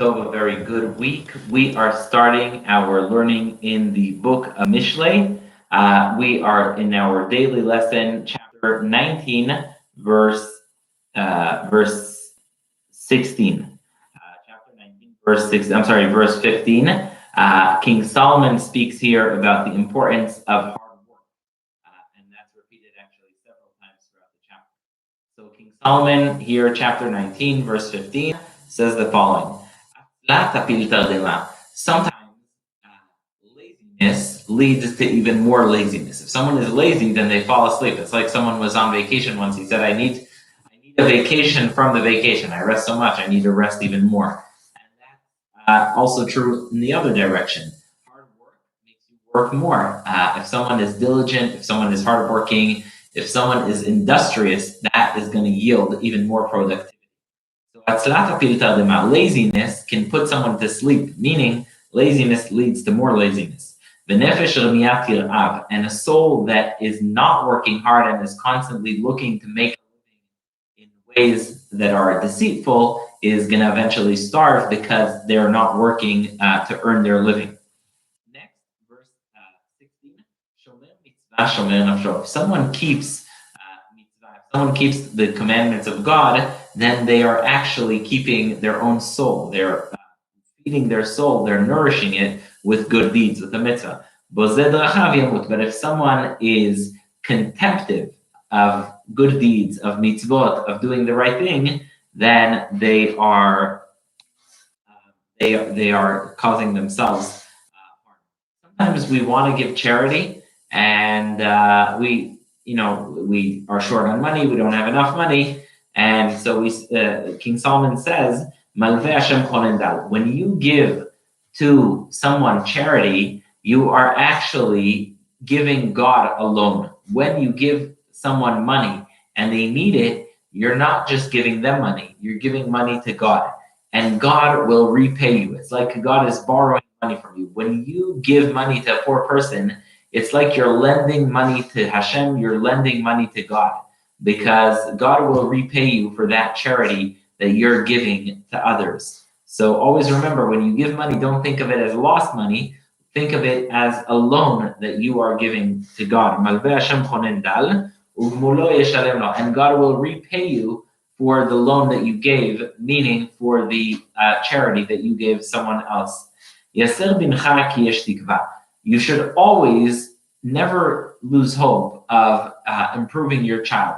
A very good week. We are starting our learning in the book of Mishlei. We are in our daily lesson, chapter 19, verse 16. Chapter 19, verse 6. I'm sorry, verse 15. King Solomon speaks here about the importance of hard work, and that's repeated actually several times throughout the chapter. So King Solomon here, chapter 19, verse 15, says the following. Sometimes laziness leads to even more laziness. If someone is lazy, then they fall asleep. It's like someone was on vacation once. He said, I need a vacation from the vacation. I rest so much, I need to rest even more. And that's also true in the other direction. Hard work makes you work more. If someone is diligent, if someone is hardworking, if someone is industrious, that is going to yield even more productivity. So laziness can put someone to sleep, meaning laziness leads to more laziness. And a soul that is not working hard and is constantly looking to make a living in ways that are deceitful is going to eventually starve because they're not working to earn their living. Next, verse 16. If someone keeps someone keeps the commandments of God, then they are actually keeping their own soul. They're feeding their soul, they're nourishing it with good deeds, with the mitzvah. But if someone is contemptive of good deeds, of mitzvot, of doing the right thing, then they are causing themselves harm. Sometimes we want to give charity, and we are short on money, we don't have enough money, and so King Solomon says, when you give to someone charity, you are actually giving God a loan. When you give someone money and they need it, you're not just giving them money, you're giving money to God, and God will repay you. It's like God is borrowing money from you. When you give money to a poor person, it's like you're lending money to Hashem, you're lending money to God, because God will repay you for that charity that you're giving to others. So always remember, when you give money, don't think of it as lost money, think of it as a loan that you are giving to God. And God will repay you for the loan that you gave, meaning for the charity that you gave someone else. You should always never lose hope of improving your child.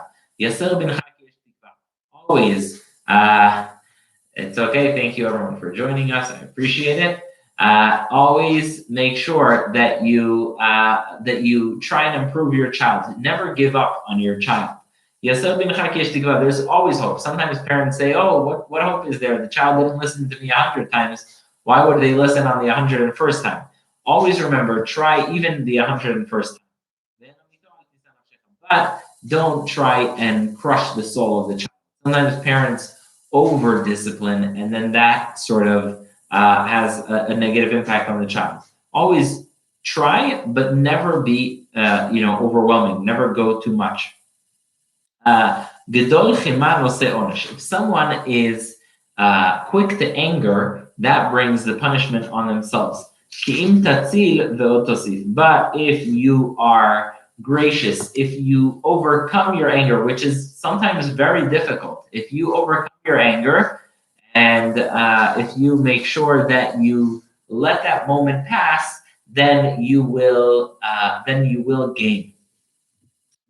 Always. It's okay. Thank you, everyone, for joining us. I appreciate it. Always make sure that you try and improve your child. Never give up on your child. There's always hope. Sometimes parents say, "Oh, what hope is there? The child didn't listen to me 100 times. Why would they listen on the 101st time?" Always remember, try even the 101st time. But don't try and crush the soul of the child. Sometimes parents over-discipline, and then that sort of has a negative impact on the child. Always try, but never be overwhelming. Never go too much. If someone is quick to anger, that brings the punishment on themselves. But if you are gracious, if you overcome your anger, which is sometimes very difficult, if you overcome your anger and if you make sure that you let that moment pass, then you will gain.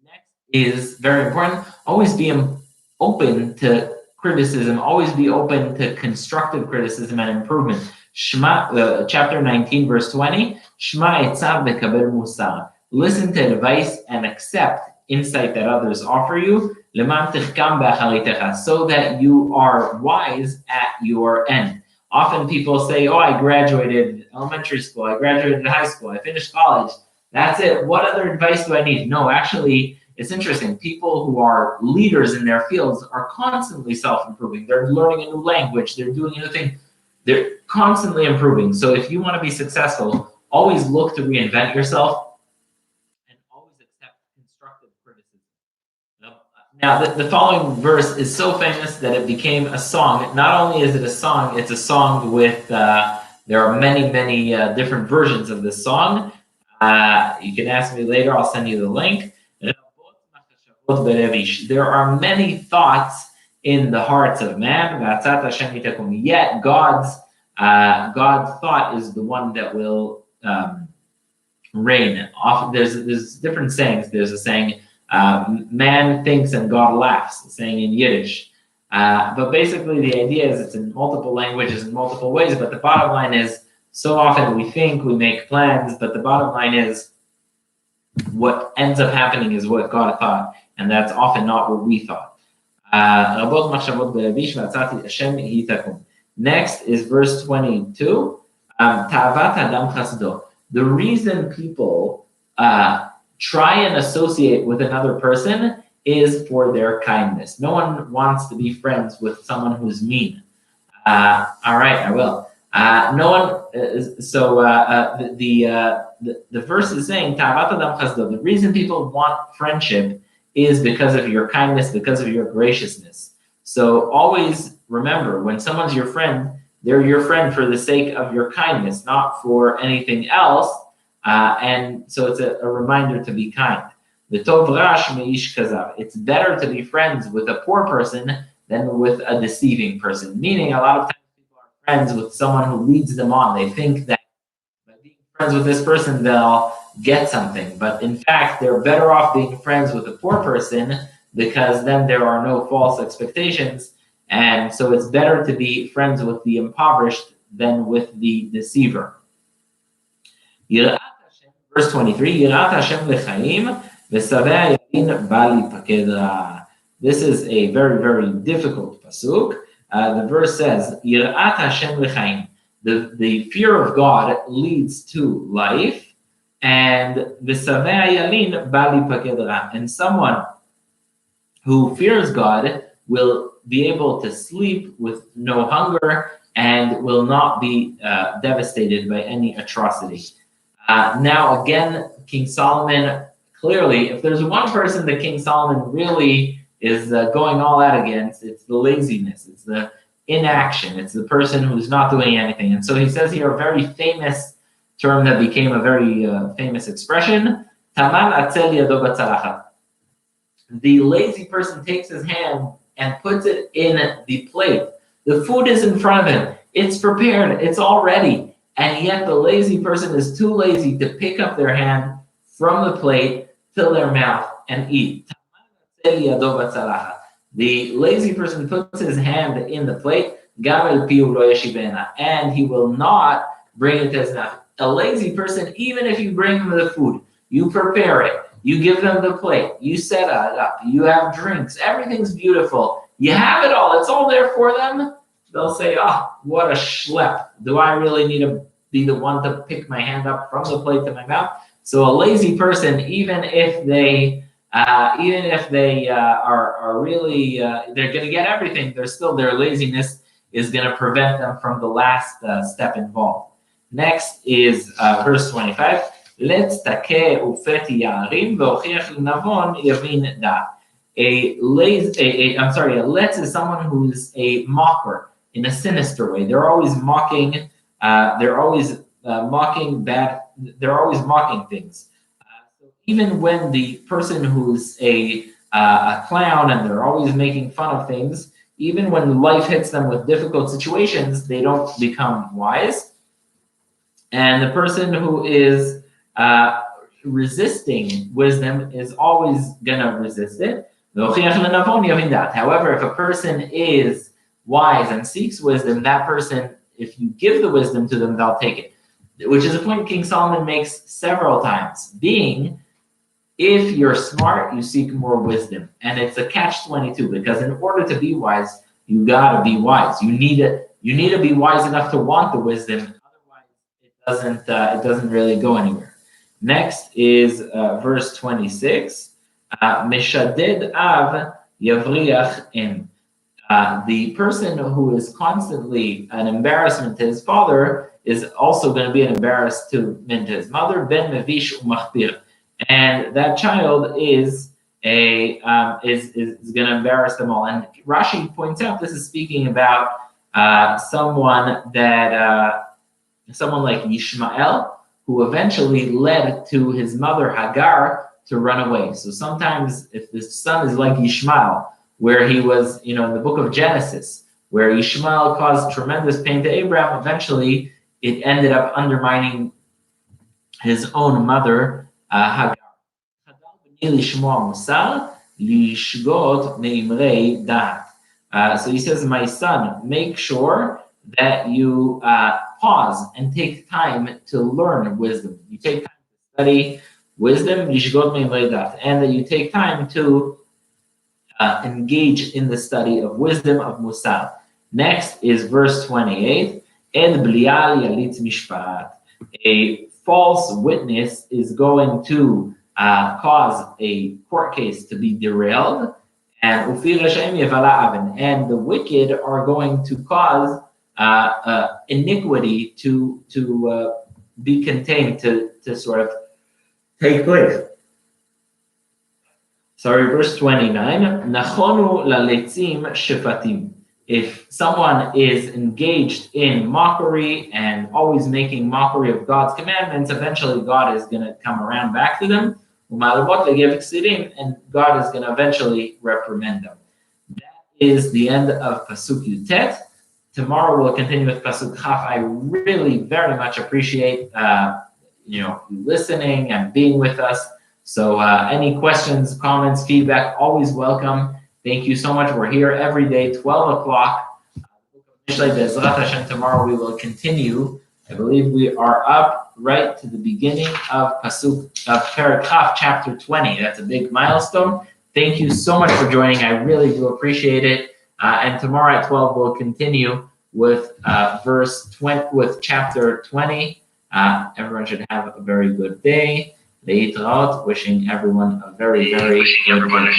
Next is very important. Always be open to criticism. Always be open to constructive criticism and improvement. Shema, chapter 19, verse 20. Shema etzav v'kabel musar. Listen to advice and accept insight that others offer you, so that you are wise at your end. Often people say, I graduated elementary school, I graduated high school, I finished college. That's it. What other advice do I need? No, actually, it's interesting. People who are leaders in their fields are constantly self-improving. They're learning a new language. They're doing a new thing. They're constantly improving. So if you want to be successful, always look to reinvent yourself and always accept constructive criticism. Now, the following verse is so famous that it became a song. Not only is it a song, it's a song with, there are many, many different versions of this song. You can ask me later, I'll send you the link. There are many thoughts in the hearts of man, yet God's thought is the one that will reign. Often there's different sayings. There's a saying, man thinks and God laughs, a saying in Yiddish. But basically the idea is it's in multiple languages in multiple ways, but the bottom line is so often we think, we make plans, but the bottom line is what ends up happening is what God thought, and that's often not what we thought. Next is verse 22. The reason people try and associate with another person is for their kindness. No one wants to be friends with someone who's mean. All right, I will. No one. The verse is saying, the reason people want friendship is because of your kindness, because of your graciousness. So always remember, when someone's your friend, they're your friend for the sake of your kindness, not for anything else. And so it's a reminder to be kind. It's better to be friends with a poor person than with a deceiving person. Meaning, a lot of times people are friends with someone who leads them on. They think that by being friends with this person, they'll get something. But in fact, they're better off being friends with a poor person because then there are no false expectations. And so it's better to be friends with the impoverished than with the deceiver. Verse 23, this is a very, very difficult pasuk. The verse says, the fear of God leads to life, and someone who fears God will be able to sleep with no hunger and will not be devastated by any atrocity. Now, again, King Solomon, clearly, if there's one person that King Solomon really is going all out against, it's the laziness, it's the inaction, it's the person who's not doing anything. And so he says here a very famous term that became a very famous expression, Taman atzel yado b'tzalachat. The lazy person takes his hand and puts it in the plate. The food is in front of him. It's prepared. It's all ready. And yet the lazy person is too lazy to pick up their hand from the plate, fill their mouth, and eat. The lazy person puts his hand in the plate, and he will not bring it to his mouth. A lazy person, even if you bring them the food, you prepare it, you give them the plate, you set it up, you have drinks, everything's beautiful, you have it all, it's all there for them, they'll say, what a schlep. Do I really need to be the one to pick my hand up from the plate to my mouth? So a lazy person, even if they are really, they're going to get everything, their laziness is going to prevent them from the last step involved. Next is verse 25. Let's take ufeti yarim ve'ochiach l'navon yavin da. A let's is someone who's a mocker in a sinister way. They're always mocking. They're always mocking things. So even when the person who's a clown and they're always making fun of things, even when life hits them with difficult situations, they don't become wise. And the person who is resisting wisdom is always gonna resist it. However, if a person is wise and seeks wisdom, that person, if you give the wisdom to them, they'll take it. Which is a point King Solomon makes several times, being, if you're smart, you seek more wisdom. And it's a catch-22, because in order to be wise, you gotta be wise. You need to be wise enough to want the wisdom, otherwise it doesn't really go anywhere. Next is verse 26. Meshaded av yavriach im. The person who is constantly an embarrassment to his father is also going to be an embarrassment to his mother. Ben mevish umachpir, and that child is is going to embarrass them all. And Rashi points out this is speaking about someone like Yishmael, who eventually led to his mother Hagar to run away. So sometimes if the son is like Yishmael, where he was, in the book of Genesis, where Yishmael caused tremendous pain to Abraham, eventually it ended up undermining his own mother, Hagar. So he says, my son, make sure that you pause and take time to learn wisdom. You take time to study wisdom, and that you take time to engage in the study of wisdom of Musar. Next is verse 28. A false witness is going to cause a court case to be derailed, and the wicked are going to cause iniquity to be contained, to sort of take place. Sorry, verse 29. Nachonu laletzim shefatim. If someone is engaged in mockery and always making mockery of God's commandments, eventually God is going to come around back to them, and God is going to eventually reprimand them. That is the end of Pasuk Yutet. Tomorrow we'll continue with Pasuk Chaf. I really very much appreciate you listening and being with us. So any questions, comments, feedback, always welcome. Thank you so much. We're here every day, 12 o'clock. Mishlei Be'ezrat Hashem. Tomorrow we will continue. I believe we are up right to the beginning of Pasuk of Perek Chaf, chapter 20. That's a big milestone. Thank you so much for joining. I really do appreciate it. And tomorrow at 12 we'll continue with with chapter 20. Everyone should have a very good day. Wishing everyone a very, very good day.